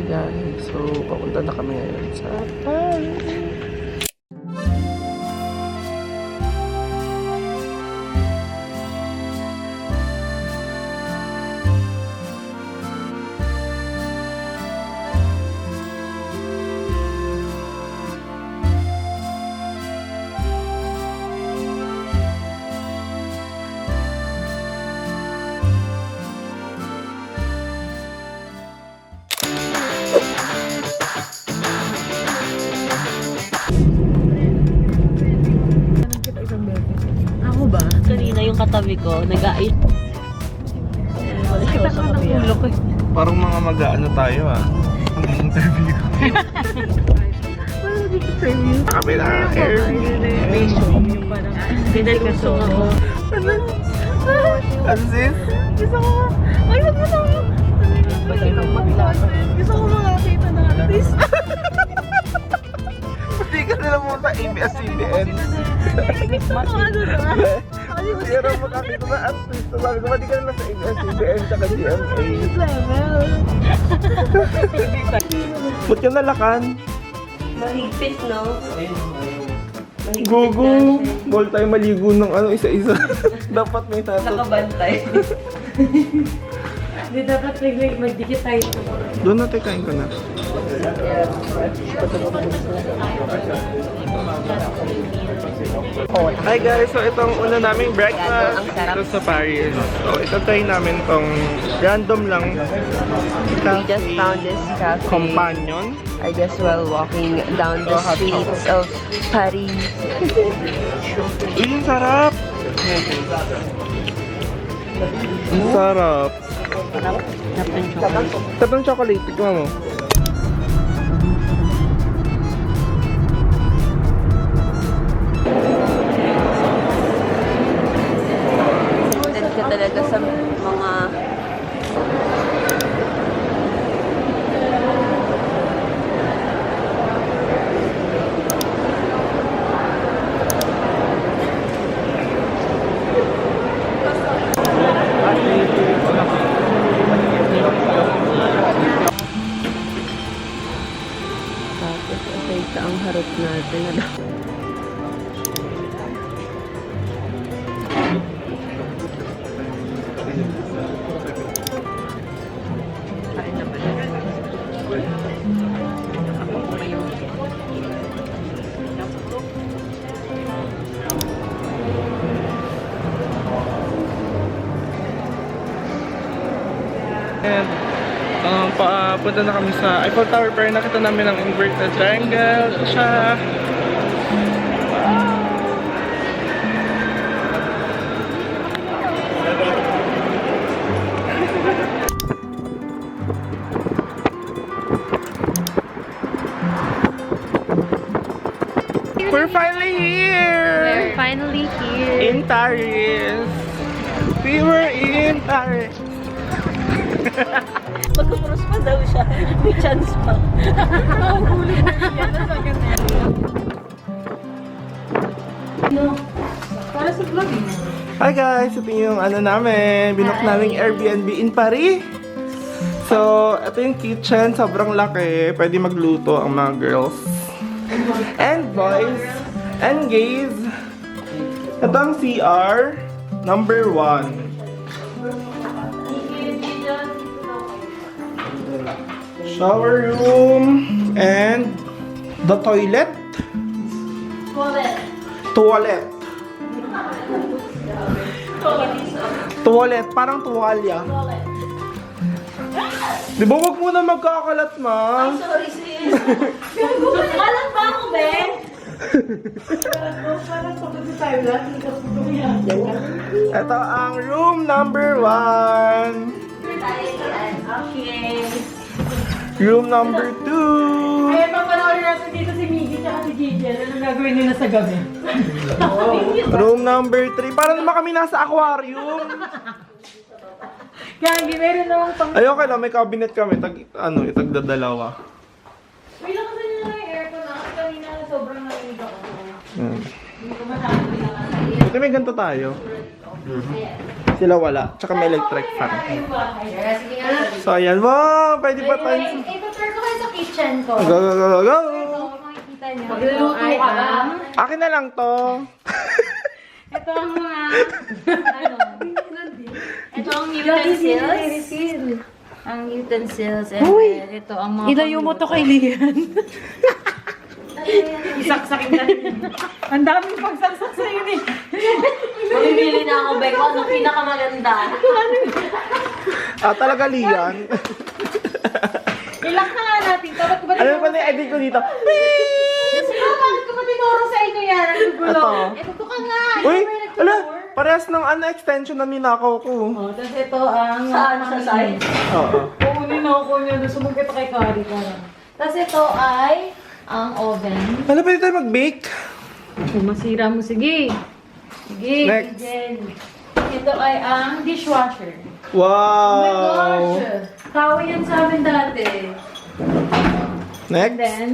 guys. So, papunta na kami ngayon sa Paris. Kanina yung katabi ko, nag-ait. Parang mga mag-ano tayo Mag-interview. Kami na Pinagkasong ako. Ano sis? Gusto ko, ay wag mo na. Gusto ko makakita ng artist. Hindi ka nila muna ABS-CBN. Gusto ko ano na. Pero makakita na artist. Sabi ko, hindi ka nila sa ABS-CBN tsaka GMA. Ba't ka nalakan? Mahigpit, no? Gugu! Ball tayo maligo ng isa-isa. Dapat may tato. Nakabantay. Hindi dapat magdikit tayo. Doon natin kain ko na. Hi guys! So itong una naming breakfast Ang sarap. dito sa Paris. So ito try namin tong random lang We just found this cafe. companion. I guess while walking down the streets of Paris. Uy, ang sarap! Ang sarap! Sarap ng chocolate. Tignan mo. Then ka talaga sa mga tapos ito ang harap natin. And papunta na kami sa Eiffel Tower pero nakita namin ang inverted triangle. Ito siya. We're finally here! We're finally here. In Paris! We were in Paris! Magkukuros pa daw siya. May chance pa. Mahulog na yan sa ganyan. Para sa vlog eh. Hi guys! Ito yung namin. Binook naming Airbnb in Paris. So, ito yung kitchen. Sobrang laki. Pwede magluto ang mga girls. And boys. And gays. Ito ang CR. Number 1. Shower room. And the toilet. Toilet. Toilet. Parang tuwalya. Di ba wag mo na magkakalat, ma? Sorry, sis. Malang ba ako, Ben? Ito ang room number 1. Okay. Room number 2. Kaya papanoorin natin dito si Miggy at si Gigi. Anong gagawin nila sa gabi? Room number 3. Para naman kami nasa aquarium. Gagi, meron namang pang... Ayoko lang, may cabinet kami. Itagdadalawa. Wait lang kasi nila yung aircon na. Kanina sobrang narinig ako. Yan. Hindi ko masyado pinakasalit. Ito may ganito tayo. Sila wala. Tsaka may electric fan. So ayan. Wow! Pwede pa tayo. Ito, ko sa kitchen ko. Go, go, go, go! So, makikita niyo. Magluluto Ito ay ka ba? ang- Akin na lang to. Ito ang mga, ano, ito ang utensils. Ang utensils. And then, ito ang mga Ilayo mo to kay Lian. Isaksakin na rin. Ang daming pagsaksak sa yun eh. Mamimili na ako, Beko. Anong pinakamaganda? Talaga, Lian. Ilak na nga natin. Dapat ko ba Ano pa na yung edit ko dito? Bakit ko ba tinuro sa inyo yan? Ang gugulo. Ito. Ito ka nga. Uy, ala, parehas ng extension na ninakaw ko. Oh, tapos ito ang... Saan? Sa side? Oo. Kukunin ako niya. Sumugit kay Kari ka lang. Tapos ito ay ang oven. Ano, pwede tayo mag-bake? Kung masira mo, sige. Sige, Next. Jen. Ito ay ang dishwasher. Wow! Oh my gosh! Tawa yan sa amin dati. And Next. then,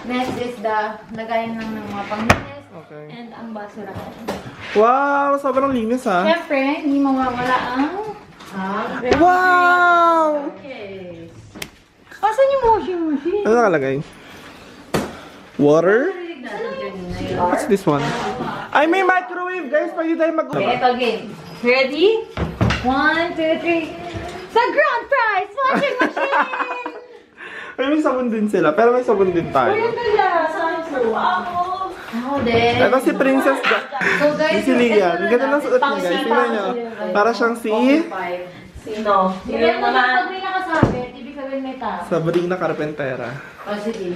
next is the lagayan lang ng mga panglinis Okay. and ang basurahan. Wow! Sobrang linis ha. Siyempre, hindi mawawala ang... Wow! Yes. Asan yung washing machine? Ano nakalagay? Water? What's this one? Ay, may microwave, guys. Pwede tayo mag... Okay, ito game. Ready? 1, 2, 3. Sa grand prize washing machine! Ay, may sabon din sila. Pero may sabon din tayo. Oh, then. Ito si Princess So guys, si Lian. Ang ganda ng suot niya, guys. Tingnan nyo. Para siyang si Sino? Hindi mo pag may nakasabit, ibig sabihin may tao. Sabrina Carpentera. O, sige.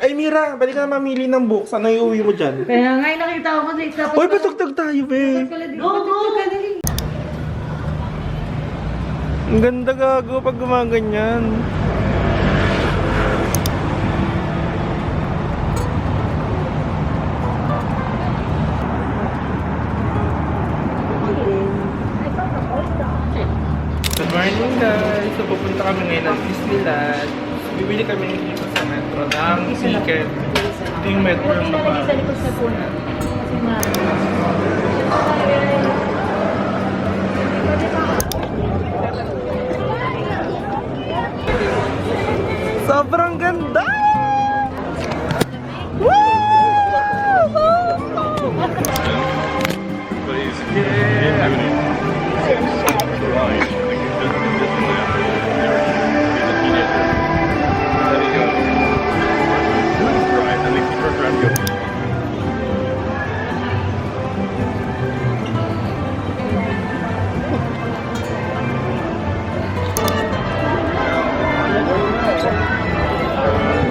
Ay, Mira, balik ka na mamili ng book. Sana iuwi mo dyan. Kaya nga, nakita ko kasi dapat... Uy, patugtog tayo, be. Go, go! Ang ganda gago pag gumaganyan. Good morning, guys. So, pupunta kami ngayon ng Disneyland. Bibili kami dito sa metro ng ticket. Ito yung metro ng Sa likod sa puna. Kasi sobrang ganda!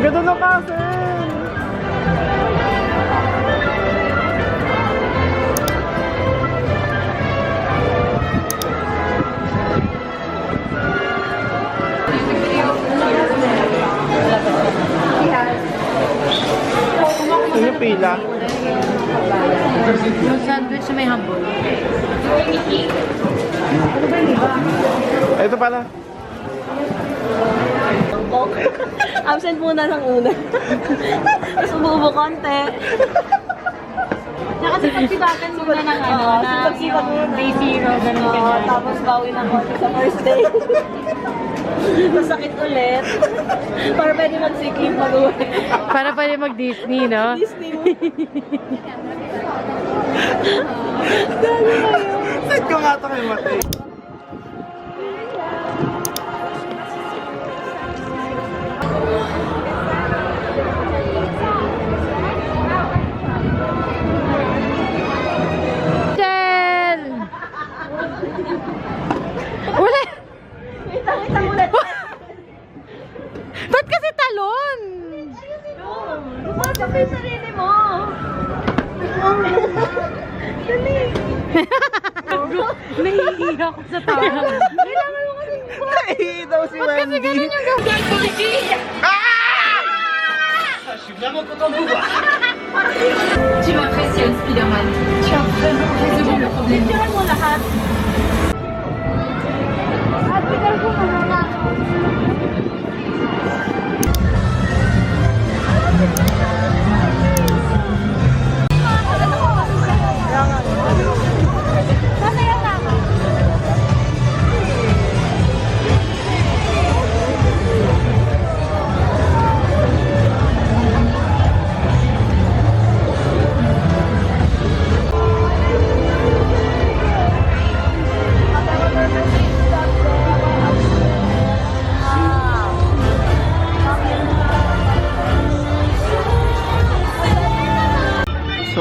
Ganda na kasi! Ano yung pila? yung sandwich na may hambol. Ito pala. Absent muna ng una. Tapos umuubo konti. Tsaka sipag-sipagan muna ng ano, na yung day zero, ganun ganyan. Tapos bawi ng konti sa first day. Masakit ulit. Para pwede mag-sick leave mag-uwi. Para pwede mag-Disney, no? Disney mo. Send ko nga ito kay Matay. Jen! Wala! Kita mo na. Ba't kasi talon? Lumasap yung sarili mo. Nahihiya ako sa tao. Ay, daw si Wendy. Tu m'impressionnes, Spider-Man. Tu impressionnes le problème. Picturean mo lahat.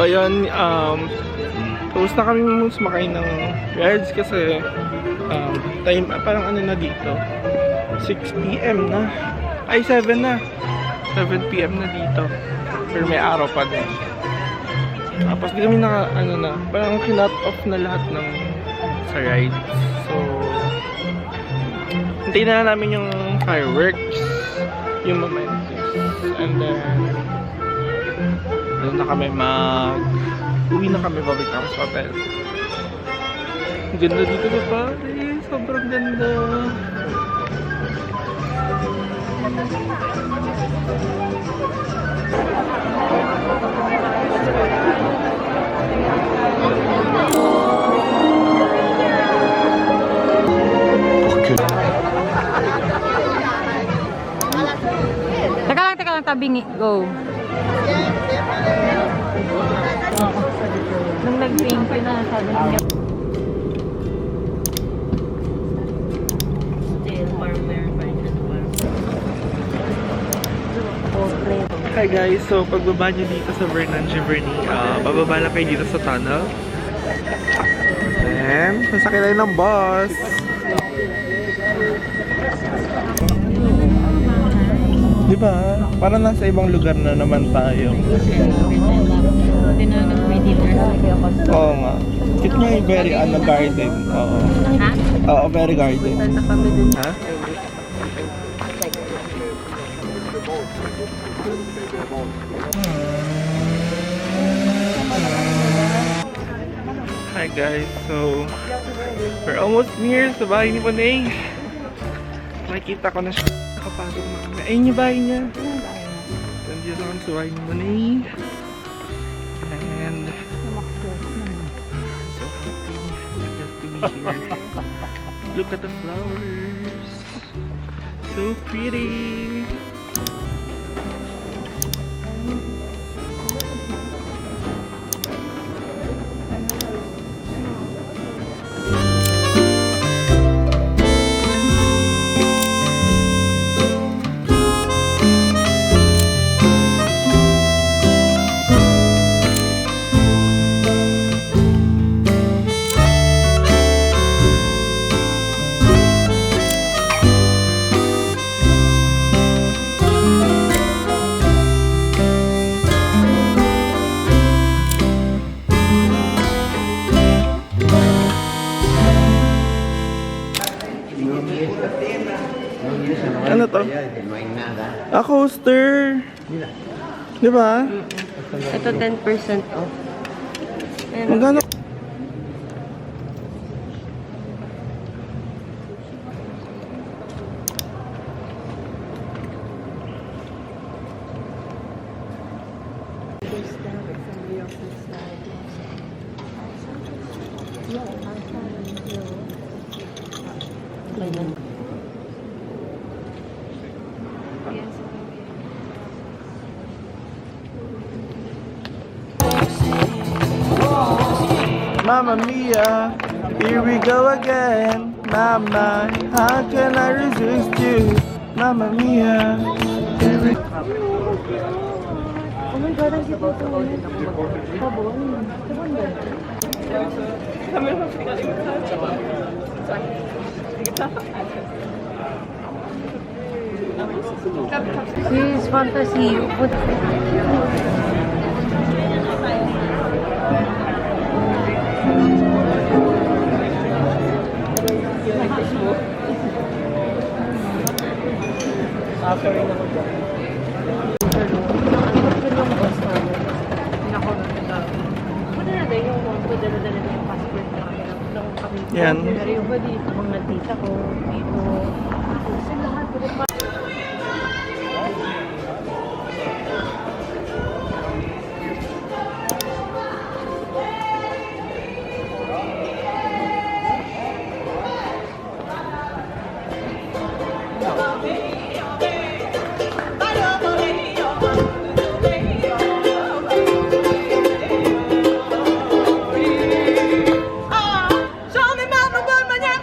ayun, tapos na kami sumakay ng rides kasi time, parang ano na dito, 6 PM na. Ay, 7 na. 7 PM na dito. Pero may araw pa din. Tapos di kami parang kinut off na lahat ng sa rides. So, hintayin na namin yung fireworks, yung Momentos. And then, doon na kami uwi na kami, babalik kami sa hotel. Ang ganda dito sa Paris. Sobrang ganda. Teka lang, tabingi. Go. Nung nag-drink ko na, sabi niya. Hi guys, so pagbaba nyo dito sa Vernon Giverny, bababa lang kayo dito sa tunnel. Then, sasakay tayo ng bus. Diba? Parang nasa ibang lugar na naman tayo. Oo nga. Cute nga yung very garden. Oo. Oo, very garden. Ha? Hi guys, so we're almost near sa bahay ni Panay. Makikita ko na siya nakapasok na kami. Ayun yung bahay niya. Nandito kami sa bahay ni Panay. And so happy just to be here. Look at the flowers. So pretty. Ano to? A coaster. Di ba? Ito 10% off. Magkano? Mamma mia, here we go again. Mama, how can I resist you? Mamma mia, here we Oh my God, ang cute ito. Sabon. Sabon ba? This is fantasy. Yan. Pero yung ba dito, mga tita ko, dito, sa lahat, Show me mama, but my neck,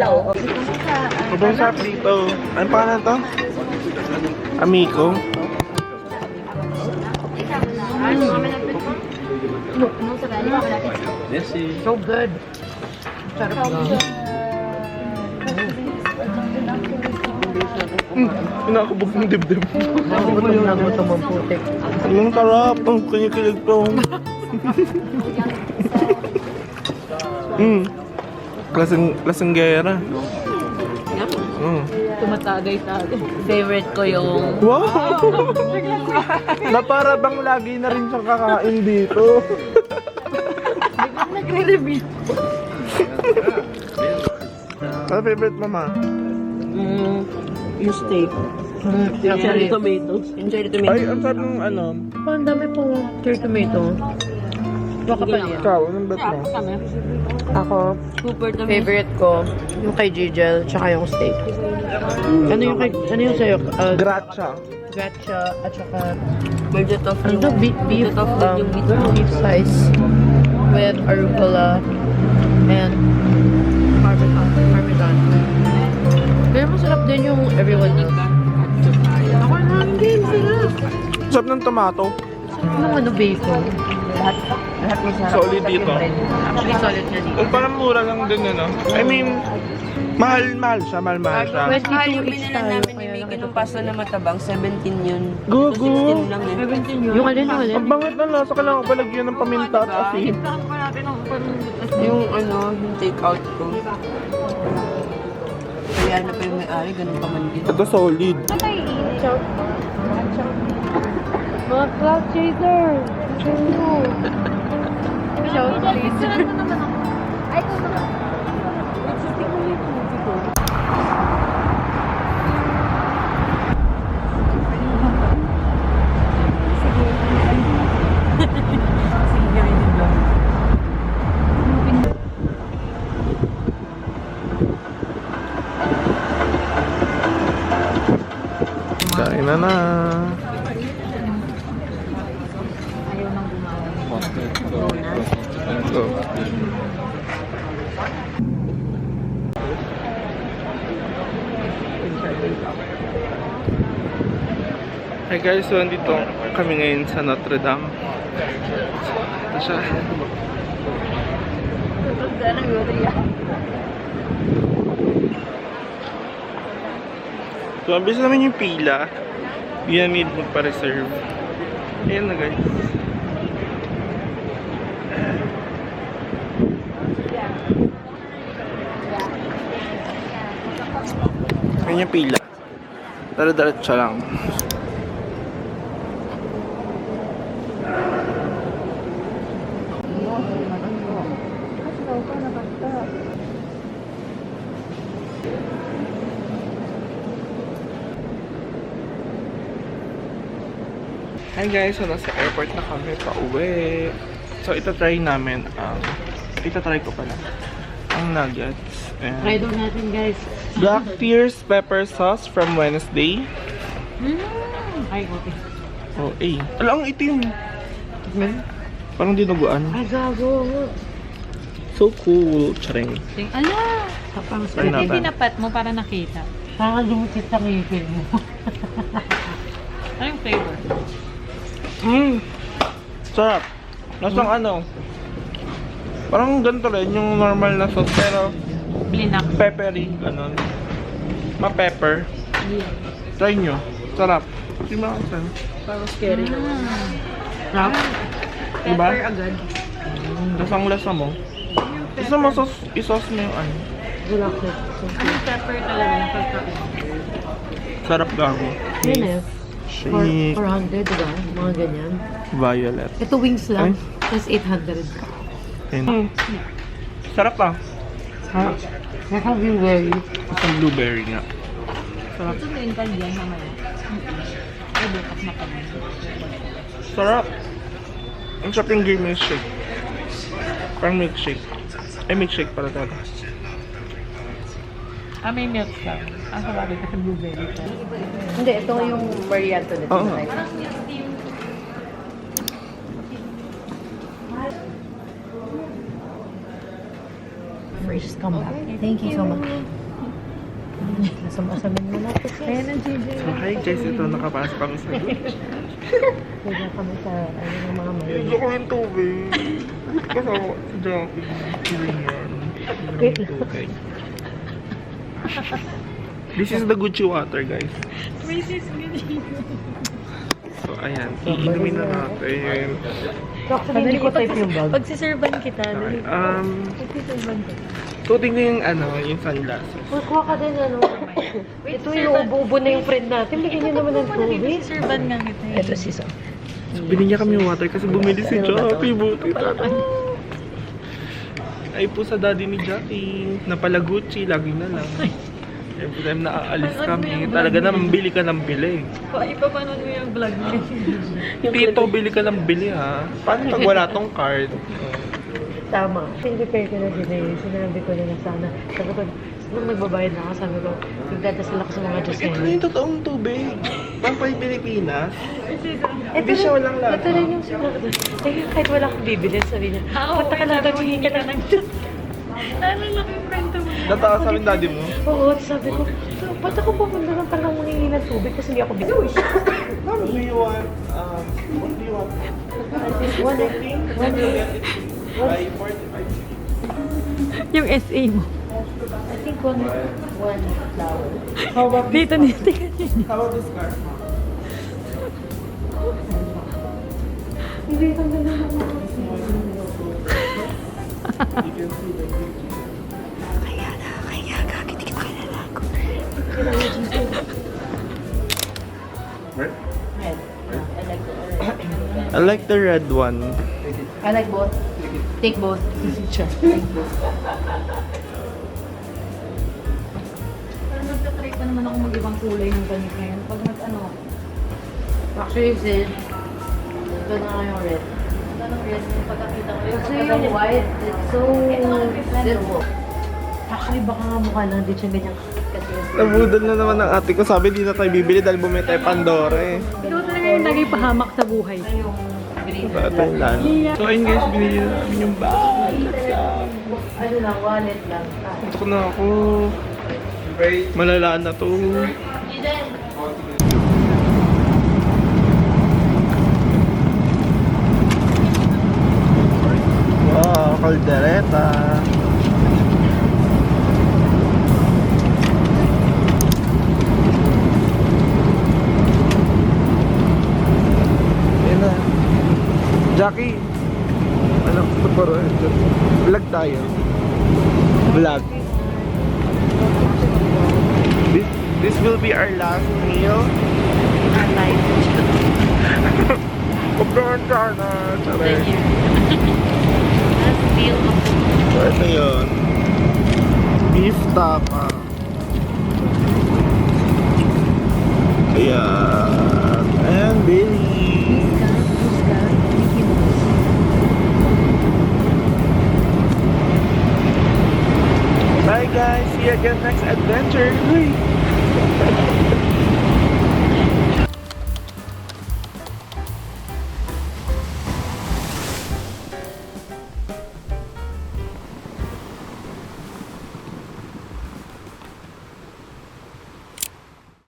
Dilaw. Sobrang sarap dito. Ano pangalan to? Amico. So good. Sarap na. Kinakabog ng dibdib. Gutom na gutom ang putik. Ang sarap. Ang kinikilig to. Lasanggera. Tumatagay-tagay. Favorite ko yung... Wow! Na para bang lagi na rin siyang kakain dito. Nagre-reveal. Ano favorite mo, ma? Yung steak. Yung cherry tomatoes. Yung cherry tomatoes. Ay, ang sarap ng ano. Ang dami po cherry tomato. Baka pa yan. Ikaw, anong bet mo? Ako, Super tomato. favorite ko, yung kay Gigel, tsaka yung steak. Ano yung sa'yo? Gracha. Gacha, at saka, Medyo tough ano to? Beef, yung meat. beef slice with arugula and parmesan. Pero masarap din yung everyone needs. Ako na, hindi, sarap. Sarap ng tomato. Sarap ng ano, bacon. Lahat masarap. Solid dito. Actually, solid na dito. Parang mura lang din, ano? I mean, mahal siya. Mahal siya. 22 each Binila tayo. namin ni Mickey nung pasta na matabang, 17 yun. Gugu. 16 lang eh. 17 yun. Yung alin. Ang bangit na lasa. Kailangan ko palagyan ng paminta at asin. Yung yung take out ko. Kaya na pa yung may-ari, ganun pa man din. Ito solid. Mga cloud chaser! Cloud chaser! Kain na na. Go. Hi guys, so nandito kami ngayon sa Notre Dame. Ito siya. So, ambis namin yung pila. Hindi na need magpa-reserve. Ayan na guys. Ayan yung pila. Dala-dalat siya lang. Hi guys, so nasa airport na kami pa uwi. So itatry namin itatry ko pala ang nuggets Try and doon natin, guys. Black Tears pepper sauce from Wednesday. Ay, okay. Oh, ang itim. Parang dinuguan. Ay, gago. So cool. Charing. Ala! Kapang Try natin. Tinapat mo para nakita. Parang lumikit sa ngipin mo. Anong flavor? Sarap. Lasang ano. Parang ganito rin yung normal na sauce pero Blinak. peppery. Ganon. Ma-pepper. Try nyo. Sarap. Di ba kasi? Parang scary naman. Sarap. Diba? Pepper agad. Lasang lasa mo. Gusto mo isos mo yung ano. Gulakit. Anong pepper talaga yung pagkain? Sarap gago. Yun eh. Shake. 400, diba? Mga ganyan. Violet. Ito wings lang. Ay. Tapos 800. Ayun. Sarap ah. Ha? Sarap yung very. Isang blueberry nga. Sarap. Ito din ka dyan mamaya. Ay, bukas na kami. Sarap. Ang sarap yung green milkshake. Parang milkshake. Ay, milkshake pala talaga. May milk ka. Ang sabi kasi blueberry ka. Hindi, ito yung variant ulit. Oo. just come back. Thank you so much. Asam-asamin mo na ito. Ayan ang JJ. So, hi guys, ito nakapasok kami sa beach. Pwede kami sa ng mga may. Gusto ko yung tubig. Kasama si Jackie. Ganyan. Wait. Okay. This is the Gucci water, guys. So, ayan. Iinumin na natin. Actually, hindi ko type yung bag. Pagsiservan kita. Okay. Pagsiservan kita. Tuting na yung, yung sunglasses. Kuha ka din, ano. Ito yung ubo-ubo na yung friend natin. Bigyan niyo naman ng tubig. Pagsiservan nga kita. Ito si Sam. So, binigyan kami yung water kasi bumili si Jackie. Buti talaga. Ay po sa daddy ni Jackie. Napala Gucci, lagi na lang. Every time na aalis kami, talaga naman bili ka ng bili. Ipapanood mo yung vlog niya. Tito, bili ka ng bili ha. Paano pag wala tong card? Tama. Prepare ko na din eh. Sinabi ko na sana. Sabi ko, nung magbabayad na ako, sabi ko, nagdadasal ako sa mga Diyos Ito na ngayon. yung totoong tubig. Pampay Pilipinas. Ito Hindi siya walang lasa. Ito rin yung sinabi. Eh, kahit wala akong bibili, sabi niya, punta ka lang daw, hingi ka na ng Diyos. Ano lang yung kwento mo? Natawa sa amin daddy mo. Oo, sabi ko, ba't ako pupunta lang palang mangingi ng tubig kasi hindi ako bibili. Ma'am, do you want, what do you want? By 45. Yung SA mo. I think one flower. How about Dito, dito. How about this card? Hindi itong ganun ako. You can see the picture. Red? Red. I like the red one. I like both. Take both. Sure. Pero nagtatry pa naman ako mag-ibang kulay ng ganit ngayon. Pag nag-ano. Actually, sis, ito na nga yung red. Ito na red. Pagkakita ko yun. Kasi yung white, it's so simple. Actually, baka nga mukha lang din siya ganyan. Kasi Nabudol na naman ng ate ko. Sabi di na tayo bibili dahil bumili tayo Pandora eh. Ikaw talaga yung naging pahamak sa buhay. Sa ating land. So ayun guys, binili na namin yung bag. ano lang, wallet lang. Ito na ako. Malalaan na to. Wow, kaldereta. Ayan na. Jackie. Ano? Vlog tayo. Vlog. This will be our last meal. Kumpulan ka na. Sabi. So, ito yun. Beef tapa. Ayan. And Bailey. Bye guys. See you again next adventure. Uy.